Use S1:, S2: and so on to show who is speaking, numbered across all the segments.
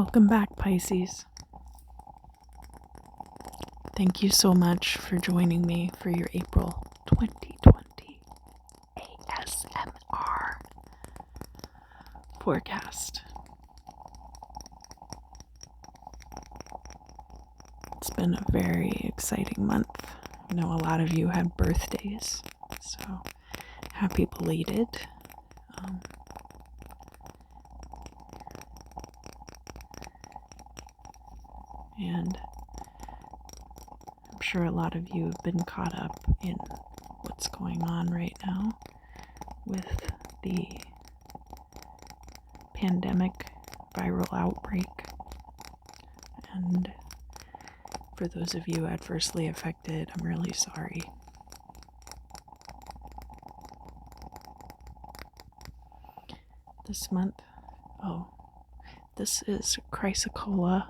S1: Welcome back, Pisces. Thank you so much for joining me for your April 2020 ASMR forecast. It's been a very exciting month. I know a lot of you had birthdays, so happy belated. And I'm sure a lot of you have been caught up in what's going on right now with the pandemic viral outbreak. And for those of you adversely affected, I'm really sorry. This month, this is Chrysocolla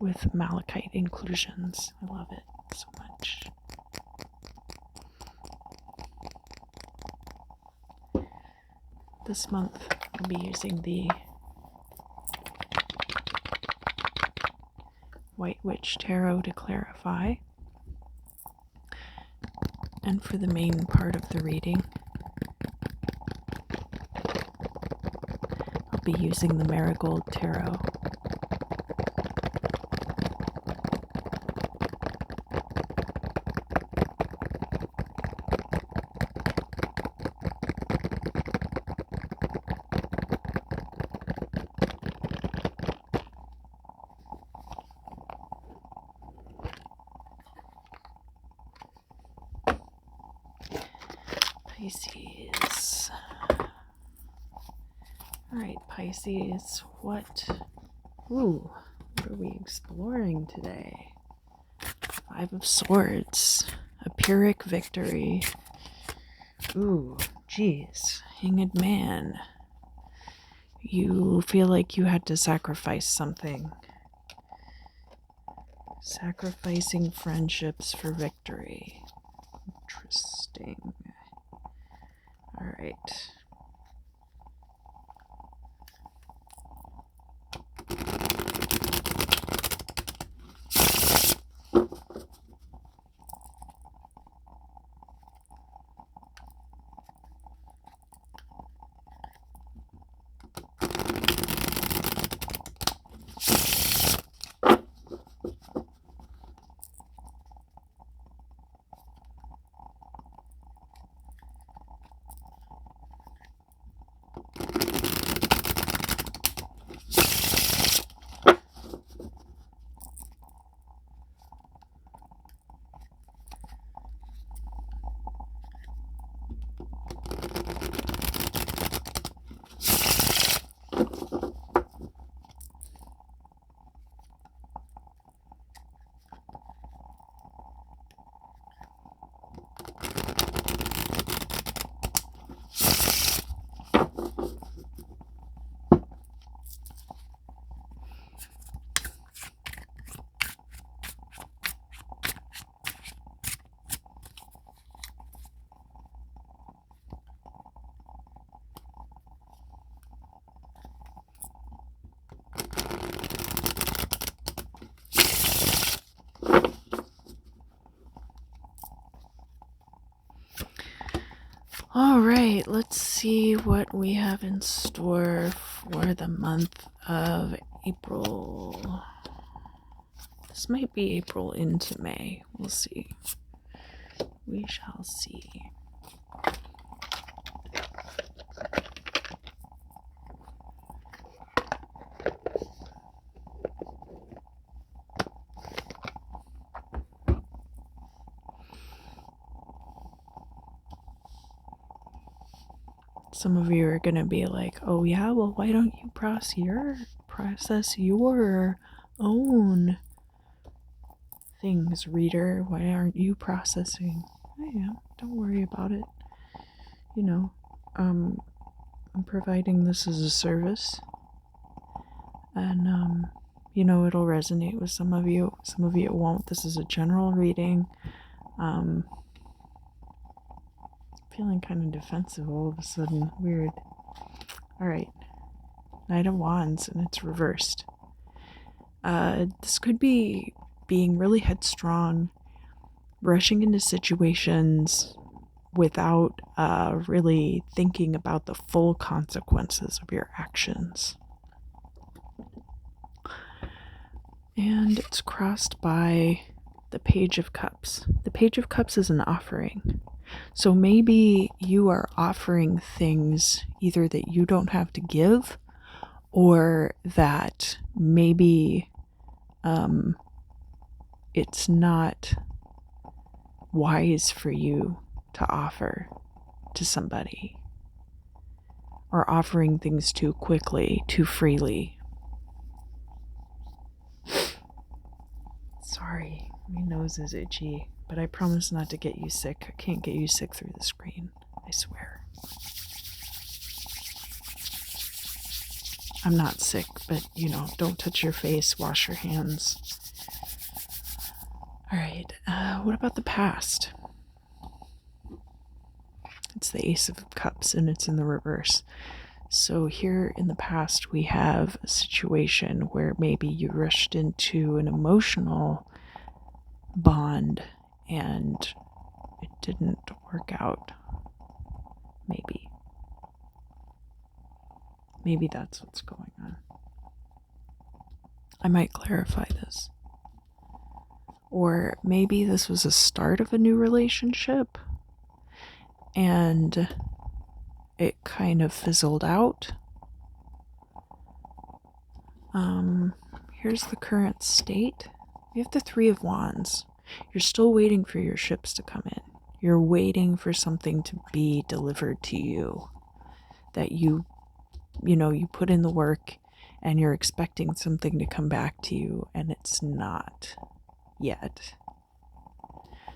S1: with malachite inclusions. I love it so much. This month, I'll be using the White Witch Tarot to clarify. And for the main part of the reading, I'll be using the Marigold Tarot. Pisces. Alright, Pisces, what are we exploring today? Five of Swords, a Pyrrhic victory. Hanged Man. You feel like you had to sacrifice something. Sacrificing friendships for victory. Interesting. Alright. Alright, let's see what we have in store for the month of April. This might be April into May. We'll see. We shall see. Some of you are going to be like, oh yeah, well, why don't you process your own things, reader? Why aren't you processing? I am. Don't worry about it. I'm providing this as a service. And, it'll resonate with some of you. Some of you it won't. This is a general reading. Feeling kind of defensive all of a sudden. Weird. Alright. Knight of Wands, and it's reversed. This could be being really headstrong, rushing into situations without really thinking about the full consequences of your actions. And it's crossed by the Page of Cups. The Page of Cups is an offering. So maybe you are offering things either that you don't have to give, or that maybe it's not wise for you to offer to somebody, or offering things too quickly, too freely. Sorry, my nose is itchy, but I promise not to get you sick. I can't get you sick through the screen, I swear. I'm not sick, but don't touch your face, wash your hands. Alright, what about the past? It's the Ace of Cups and it's in the reverse. So here in the past, we have a situation where maybe you rushed into an emotional bond and it didn't work out. Maybe that's what's going on. I might clarify this. Or maybe this was a start of a new relationship and it kind of fizzled out. Here's the current state. We have the Three of Wands. You're still waiting for your ships to come in. You're waiting for something to be delivered to you that you put in the work and you're expecting something to come back to you and it's not yet.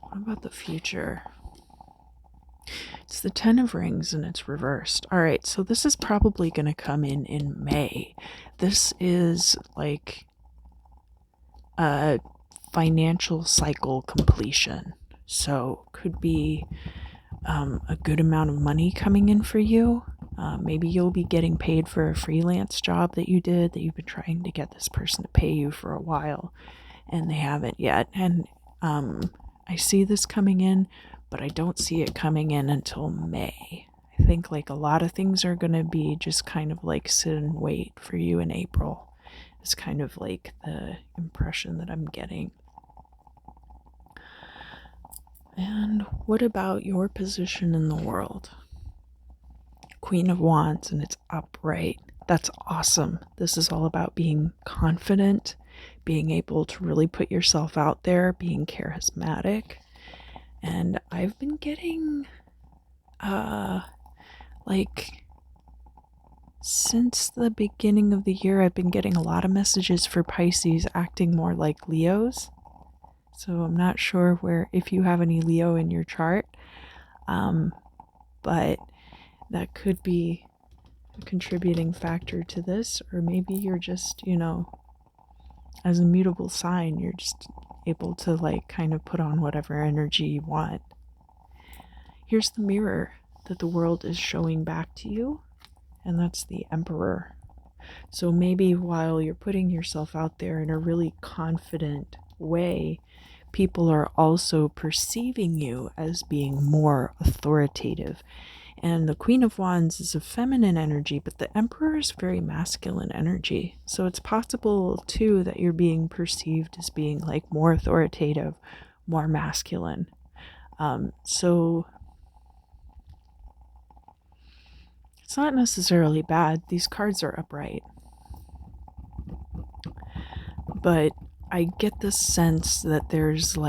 S1: What about the future? It's the Ten of Rings and it's reversed. All right, so this is probably going to come in May. This is like a financial cycle completion. So could be a good amount of money coming in for you. Maybe you'll be getting paid for a freelance job that you did, that you've been trying to get this person to pay you for a while and they haven't yet. And I see this coming in, but I don't see it coming in until May. I think like a lot of things are going to be just kind of like sit and wait for you in April. It's kind of like the impression that I'm getting. And what about your position in the world? Queen of Wands and it's upright. That's awesome. This is all about being confident, being able to really put yourself out there, being charismatic. And I've been getting, since the beginning of the year, I've been getting a lot of messages for Pisces acting more like Leos. So I'm not sure if you have any Leo in your chart, but that could be a contributing factor to this, or maybe you're just, as a mutable sign, you're just able to like kind of put on whatever energy you want. Here's the mirror that the world is showing back to you, and that's the Emperor. So maybe while you're putting yourself out there in a really confident way, people are also perceiving you as being more authoritative. And the Queen of Wands is a feminine energy, but the Emperor is very masculine energy. So it's possible, too, that you're being perceived as being like more authoritative, more masculine. So it's not necessarily bad. These cards are upright. But I get the sense that there's a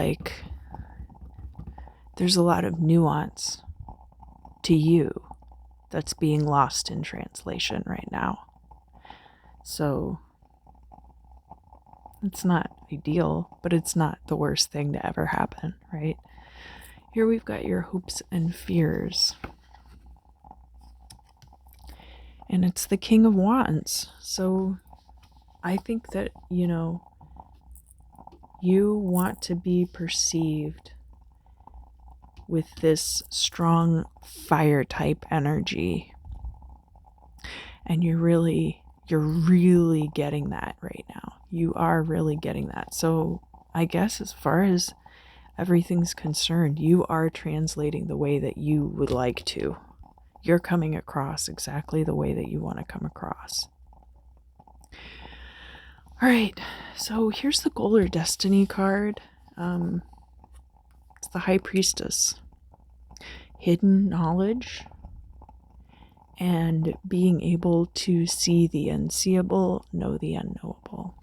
S1: lot of nuance to you that's being lost in translation right now. So it's not ideal, but it's not the worst thing to ever happen, right? Here we've got your hopes and fears. And it's the King of Wands. So I think that, you want to be perceived with this strong fire type energy. And you're really getting that right now. You are really getting that. So I guess as far as everything's concerned, you are translating the way that you would like to. You're coming across exactly the way that you want to come across. All right, so here's the goal or destiny card. It's the High Priestess. Hidden knowledge and being able to see the unseeable, know the unknowable.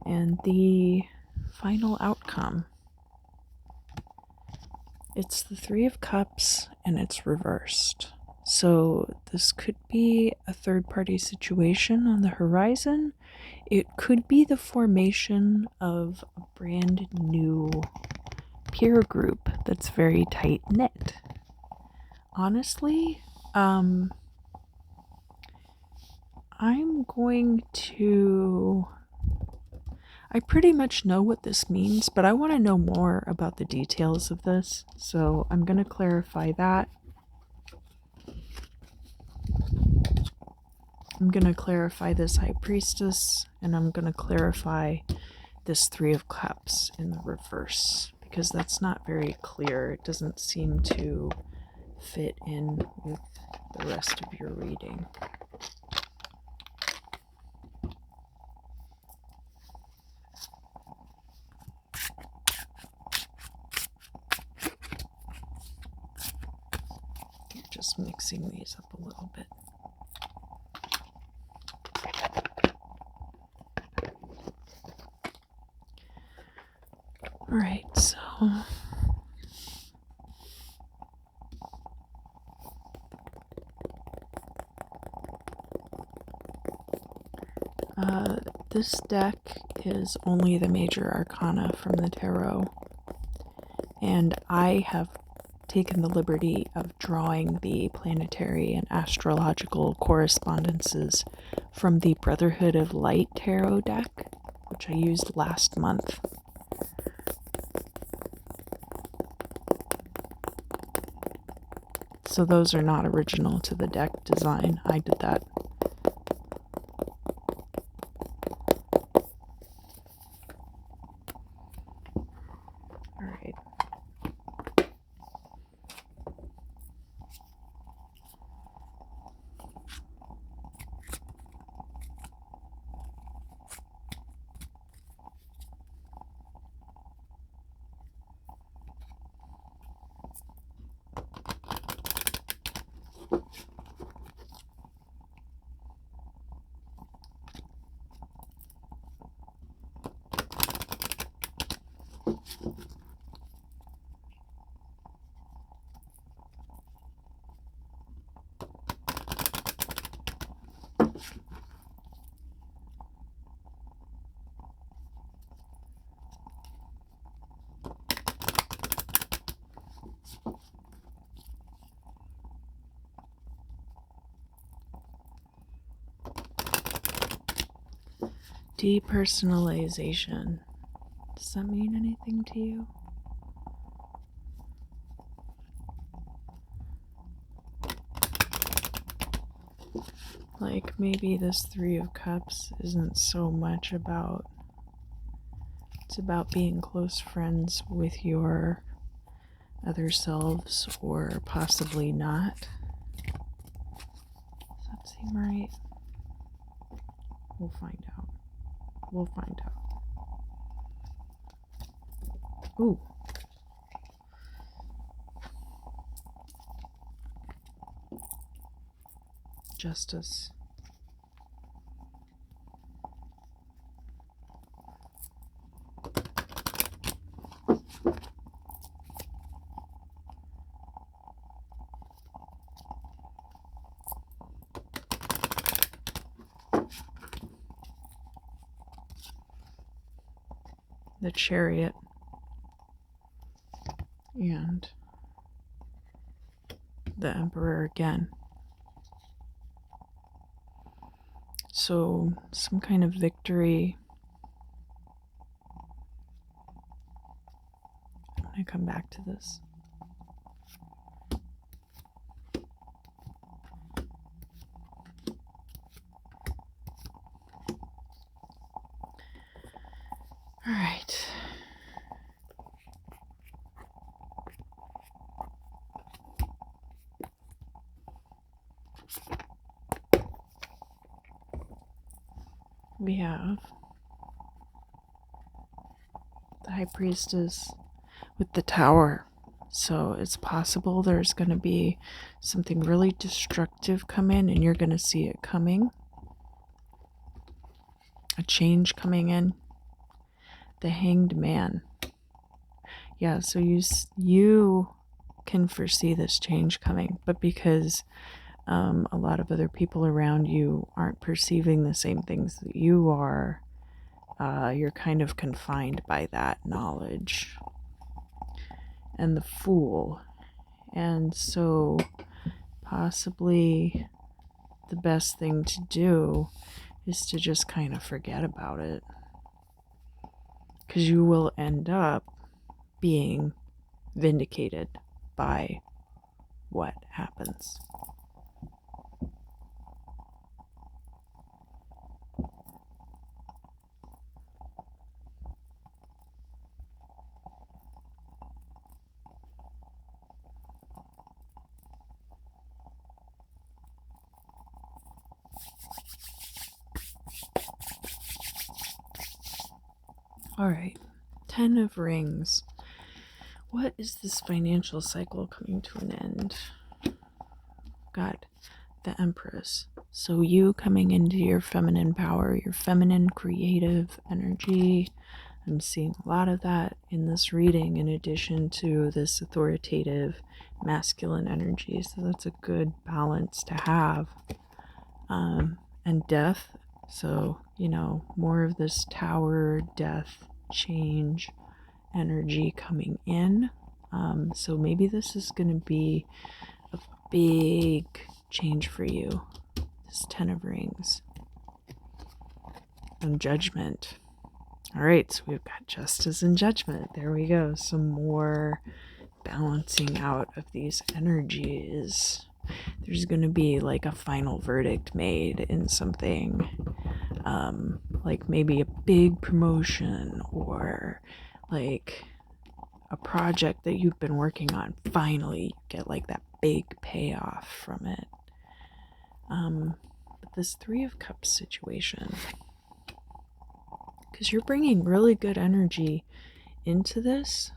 S1: And the final outcome. It's the Three of Cups and it's reversed. So this could be a third-party situation on the horizon. It could be the formation of a brand new peer group that's very tight-knit. Honestly, I'm going to... I pretty much know what this means, but I want to know more about the details of this, so I'm going to clarify that. I'm going to clarify this High Priestess, and I'm going to clarify this Three of Cups in the reverse, because that's not very clear. It doesn't seem to fit in with the rest of your reading. Just mixing these up a little bit. All right, so this deck is only the major arcana from the tarot, and I have taken the liberty of drawing the planetary and astrological correspondences from the Brotherhood of Light tarot deck, which I used last month. So those are not original to the deck design. I did that. All right. Depersonalization. Does that mean anything to you? Like maybe this Three of Cups isn't so much about... It's about being close friends with your other selves, or possibly not. Does that seem right? We'll find out. We'll find out. Ooh. Justice. The Chariot. And the Emperor again. So, some kind of victory. I'm going to come back to this. All right. We have the High Priestess with the Tower. So it's possible there's going to be something really destructive come in, and you're going to see it coming. A change coming in. The Hanged Man. Yeah, so you can foresee this change coming, but because a lot of other people around you aren't perceiving the same things that you are, you're kind of confined by that knowledge. And the Fool. And so possibly the best thing to do is to just kind of forget about it. Because you will end up being vindicated by what happens. All right, 10 of Rings. What is this financial cycle coming to an end? God, the Empress. So you coming into your feminine power, your feminine creative energy. I'm seeing a lot of that in this reading, in addition to this authoritative masculine energy. So that's a good balance to have. And death. So, more of this Tower, death, change energy coming in. So maybe this is going to be a big change for you. This 10 of Rings. And Judgment. All right, so we've got Justice and Judgment. There we go. Some more balancing out of these energies. There's going to be like a final verdict made in something, like maybe a big promotion or like a project that you've been working on. Finally, you get like that big payoff from it. But this Three of Cups situation, because you're bringing really good energy into this.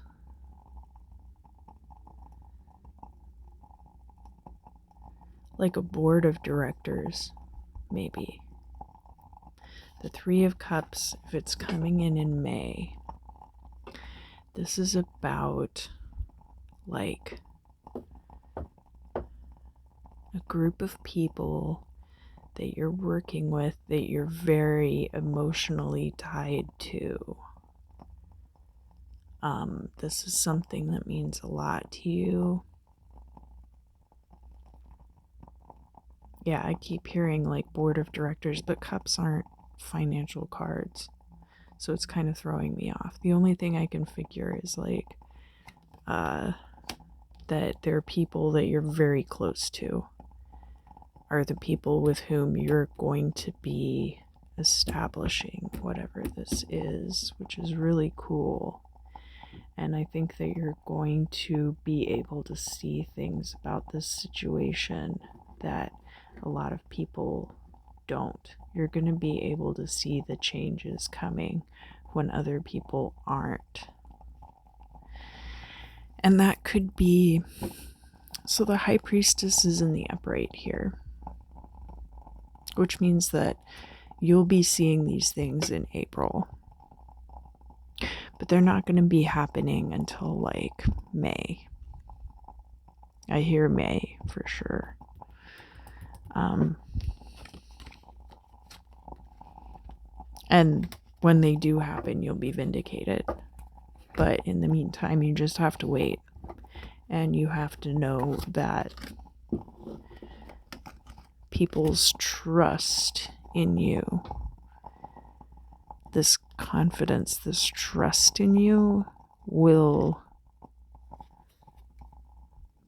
S1: Like a board of directors, maybe. The Three of Cups, if it's coming in May, this is about like a group of people that you're working with that you're very emotionally tied to. This is something that means a lot to you. Yeah, I keep hearing like board of directors, but cups aren't financial cards. So it's kind of throwing me off. The only thing I can figure is like that there are people that you're very close to are the people with whom you're going to be establishing whatever this is, which is really cool. And I think that you're going to be able to see things about this situation that a lot of people don't. You're going to be able to see the changes coming when other people aren't. And that could be, so the High Priestess is in the upright here, which means that you'll be seeing these things in April. But they're not going to be happening until like May. I hear May for sure. And when they do happen, you'll be vindicated. But in the meantime, you just have to wait. And you have to know that people's trust in you, this confidence, this trust in you will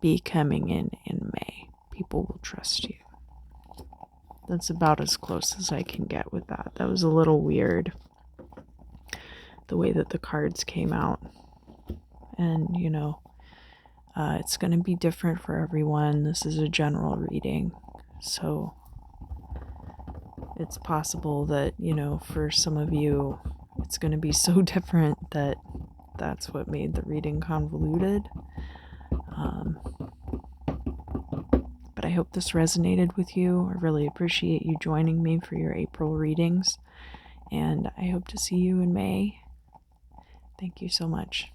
S1: be coming in May. People will trust you. That's about as close as I can get with that. That was a little weird. the way that the cards came out. And, you know, it's going to be different for everyone. This is a general reading. So it's possible that, you know, for some of you, it's going to be so different that that's what made the reading convoluted. But I hope this resonated with you. I really appreciate you joining me for your April readings. And I hope to see you in May. Thank you so much.